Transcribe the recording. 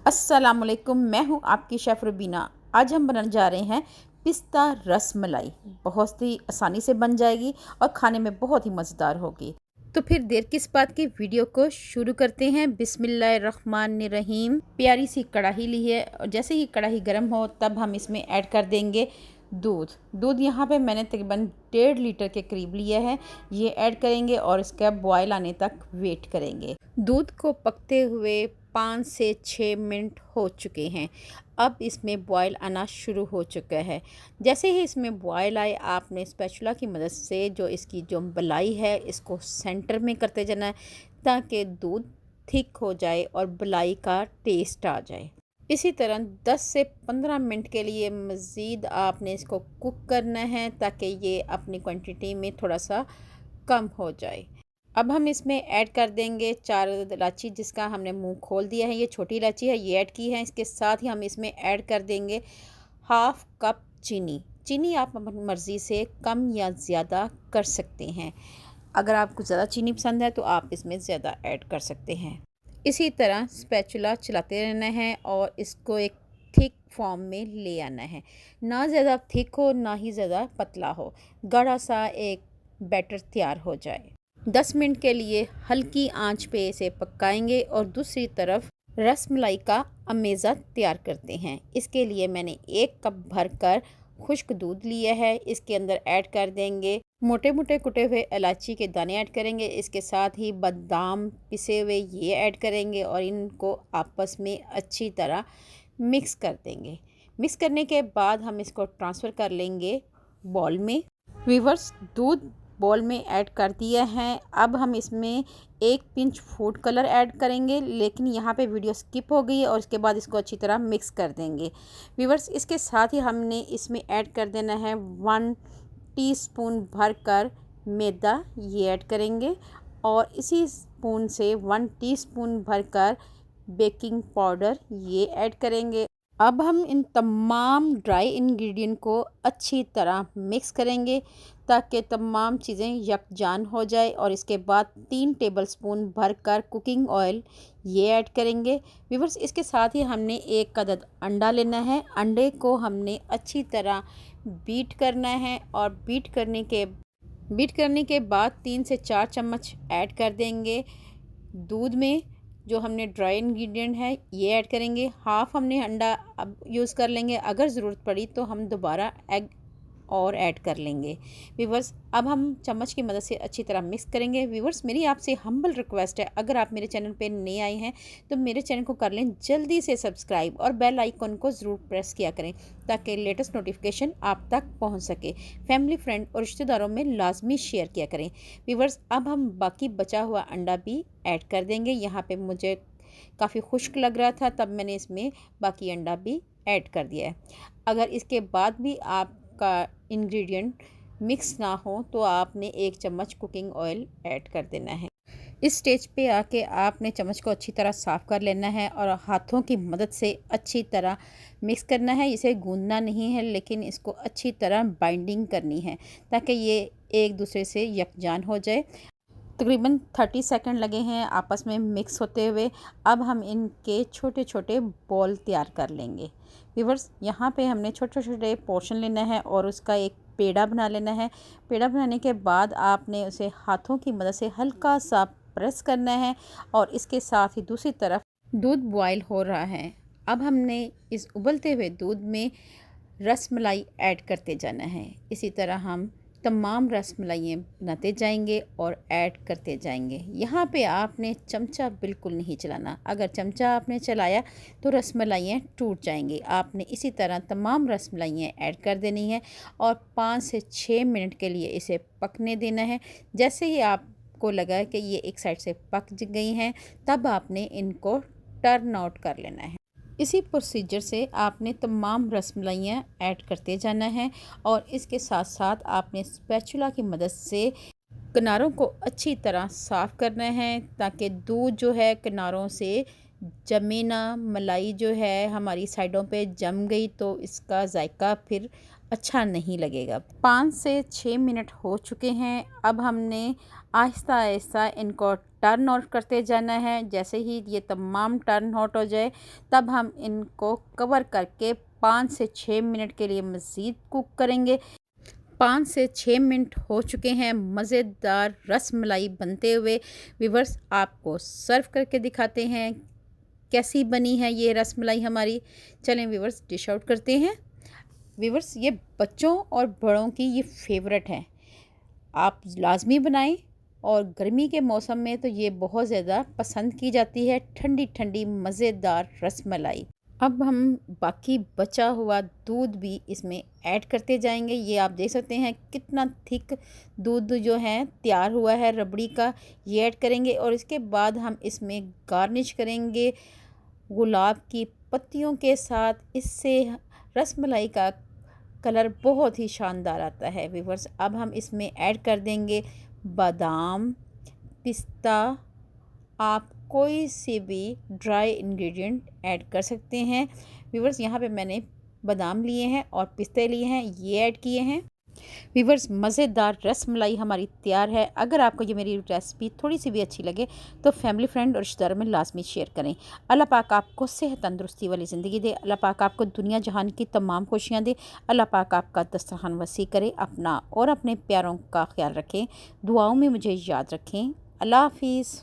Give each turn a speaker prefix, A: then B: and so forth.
A: अस्सलामुअलैकुम, मैं हूँ आपकी शेफ़ रुबीना। आज हम बनाने जा रहे हैं पिस्ता रस मलाई। बहुत ही आसानी से बन जाएगी और खाने में बहुत ही मज़ेदार होगी। तो फिर देर किस बात की, वीडियो को शुरू करते हैं। बिस्मिल्लाहिर्रहमानिर्रहीम। प्यारी सी कढ़ाई ली है और जैसे ही कढ़ाई गर्म हो तब हम इसमें ऐड कर देंगे दूध यहाँ पे मैंने तकरीबन 1.5 लीटर के करीब लिया है। ये ऐड करेंगे और इसका बॉयल आने तक वेट करेंगे। दूध को पकते हुए 5 से 6 मिनट हो चुके हैं। अब इसमें बॉयल आना शुरू हो चुका है। जैसे ही इसमें बॉयल आए, आपने स्पैचुला की मदद से जो इसकी जो मलाई है इसको सेंटर में करते जाना है ताकि दूध थिक हो जाए और मलाई का टेस्ट आ जाए। इसी तरह 10 से 15 मिनट के लिए मज़ीद आपने इसको कुक करना है ताकि ये अपनी क्वांटिटी में थोड़ा सा कम हो जाए। अब हम इसमें ऐड कर देंगे 4 इलायची, जिसका हमने मुंह खोल दिया है। ये छोटी इलायची है, ये ऐड की है। इसके साथ ही हम इसमें ऐड कर देंगे हाफ़ कप चीनी आप अपनी मर्ज़ी से कम या ज़्यादा कर सकते हैं। अगर आपको ज़्यादा चीनी पसंद है तो आप इसमें ज़्यादा ऐड कर सकते हैं। इसी तरह स्पैचुला चलाते रहना है और इसको एक थिक फॉर्म में ले आना है। ना ज़्यादा थिक हो ना ही ज़्यादा पतला हो, गाढ़ा सा एक बैटर तैयार हो जाए। 10 मिनट के लिए हल्की आंच पे इसे पकाएंगे और दूसरी तरफ रस मलाई का अमेज़ा तैयार करते हैं। इसके लिए मैंने 1 कप भरकर खुश्क दूध लिया है। इसके अंदर ऐड कर देंगे मोटे मोटे कुटे हुए इलायची के दाने ऐड करेंगे। इसके साथ ही बादाम पिसे हुए ये ऐड करेंगे और इनको आपस में अच्छी तरह मिक्स कर देंगे। मिक्स करने के बाद हम इसको ट्रांसफ़र कर लेंगे बॉल में। वीवर्स, दूध बॉल में ऐड कर दिया है। अब हम इसमें 1 पिंच फूड कलर ऐड करेंगे, लेकिन यहाँ पे वीडियो स्किप हो गई है और इसके बाद इसको अच्छी तरह मिक्स कर देंगे। व्यूअर्स, इसके साथ ही हमने इसमें ऐड कर देना है 1 टीस्पून भरकर मैदा, ये ऐड करेंगे और इसी स्पून से 1 टीस्पून भरकर बेकिंग पाउडर, ये ऐड करेंगे। अब हम इन तमाम ड्राई इंग्रेडिएंट को अच्छी तरह मिक्स करेंगे ताकि तमाम चीज़ें यकजान हो जाए और इसके बाद 3 टेबलस्पून भरकर कुकिंग ऑयल, ये ऐड करेंगे। व्यूअर्स, इसके साथ ही हमने 1 अदद अंडा लेना है। अंडे को हमने अच्छी तरह बीट करना है और बीट करने के बाद 3 से 4 चम्मच ऐड कर देंगे दूध में। जो हमने ड्राई इंग्रेडिएंट है ये ऐड करेंगे। हाफ़ हमने अंडा अब यूज़ कर लेंगे, अगर ज़रूरत पड़ी तो हम दोबारा एग और ऐड कर लेंगे। व्यूअर्स, अब हम चम्मच की मदद से अच्छी तरह मिक्स करेंगे। व्यूअर्स, मेरी आपसे हम्बल रिक्वेस्ट है, अगर आप मेरे चैनल पे नए आए हैं तो मेरे चैनल को कर लें जल्दी से सब्सक्राइब और बेल आइकन को ज़रूर प्रेस किया करें ताकि लेटेस्ट नोटिफिकेशन आप तक पहुंच सके। फैमिली, फ्रेंड और रिश्तेदारों में लाजमी शेयर किया करें। व्यूअर्स, अब हम बाकी बचा हुआ अंडा भी ऐड कर देंगे। यहाँ पे मुझे काफ़ी खुश्क लग रहा था, तब मैंने इसमें बाकी अंडा भी ऐड कर दिया है। अगर इसके बाद भी आपका इंग्रेडिएंट मिक्स ना हो तो आपने 1 चम्मच कुकिंग ऑयल ऐड कर देना है। इस स्टेज पे आके आपने चम्मच को अच्छी तरह साफ़ कर लेना है और हाथों की मदद से अच्छी तरह मिक्स करना है। इसे गूंदना नहीं है, लेकिन इसको अच्छी तरह बाइंडिंग करनी है ताकि ये एक दूसरे से यकजान हो जाए। तकरीबन 30 सेकंड लगे हैं आपस में मिक्स होते हुए। अब हम इनके छोटे छोटे बॉल तैयार कर लेंगे। व्यूअर्स, यहाँ पे हमने छोटे छोटे पोर्शन लेना है और उसका एक पेड़ा बना लेना है। पेड़ा बनाने के बाद आपने उसे हाथों की मदद से हल्का सा प्रेस करना है और इसके साथ ही दूसरी तरफ दूध बॉयल हो रहा है। अब हमने इस उबलते हुए दूध में रस मलाई ऐड करते जाना है। इसी तरह हम तमाम रस मलाइयाँ बनाते जाएंगे और ऐड करते जाएंगे। यहाँ पे आपने चमचा बिल्कुल नहीं चलाना, अगर चमचा आपने चलाया तो रस मलाइयाँ टूट जाएंगी। आपने इसी तरह तमाम रस मलाइयाँ ऐड कर देनी है और 5 से 6 मिनट के लिए इसे पकने देना है। जैसे ही आपको लगा कि ये एक साइड से पक गई हैं, तब आपने इनको टर्न आउट कर लेना है। इसी प्रोसीजर से आपने तमाम रसमलाइयाँ ऐड करते जाना है और इसके साथ साथ आपने स्पैचुला की मदद से किनारों को अच्छी तरह साफ़ करना है ताकि दूध जो है किनारों से जमे ना, मलाई जो है हमारी साइडों पे जम गई तो इसका जायका फिर अच्छा नहीं लगेगा। 5 से 6 मिनट हो चुके हैं। अब हमने आहिस्ता आहिस्ता इनको टर्न आउट करते जाना है। जैसे ही ये तमाम टर्न आउट हो जाए तब हम इनको कवर करके 5 से 6 मिनट के लिए मज़ीद कुक करेंगे। 5 से 6 मिनट हो चुके हैं मज़ेदार रस मलाई बनते हुए। व्यूअर्स, आपको सर्व करके दिखाते हैं कैसी बनी है ये रस मलाई हमारी। चलें व्यूअर्स, डिश आउट करते हैं। व्यूअर्स, ये बच्चों और बड़ों की ये फेवरेट है, आप लाजमी बनाएं। और गर्मी के मौसम में तो ये बहुत ज़्यादा पसंद की जाती है, ठंडी ठंडी मज़ेदार रस मलाई। अब हम बाकी बचा हुआ दूध भी इसमें ऐड करते जाएंगे। ये आप देख सकते हैं कितना थिक दूध जो है तैयार हुआ है रबड़ी का, ये ऐड करेंगे। और इसके बाद हम इसमें गार्निश करेंगे गुलाब की पत्तियों के साथ। इससे रस मलाई का कलर बहुत ही शानदार आता है। व्यूअर्स, अब हम इसमें ऐड कर देंगे बादाम, पिस्ता। आप कोई से भी ड्राई इंग्रेडिएंट ऐड कर सकते हैं। व्यूअर्स, यहाँ पे मैंने बादाम लिए हैं और पिस्ते लिए हैं, ये ऐड किए हैं। व्यूअर्स, मज़ेदार रस मलाई हमारी तैयार है। अगर आपको ये मेरी रेसिपी थोड़ी सी भी अच्छी लगे तो फैमिली, फ्रेंड और रिश्तेदारों में लाजमी शेयर करें। अल्लाह पाक आपको सेहत तंदुरुस्ती वाली ज़िंदगी दे। अल्लाह पाक आपको दुनिया जहान की तमाम खुशियाँ दे। अल्लाह पाक आपका दस्तरखान वसी करे। अपना और अपने प्यारों का ख्याल रखें, दुआओं में मुझे याद रखें। अल्लाह हाफिज़।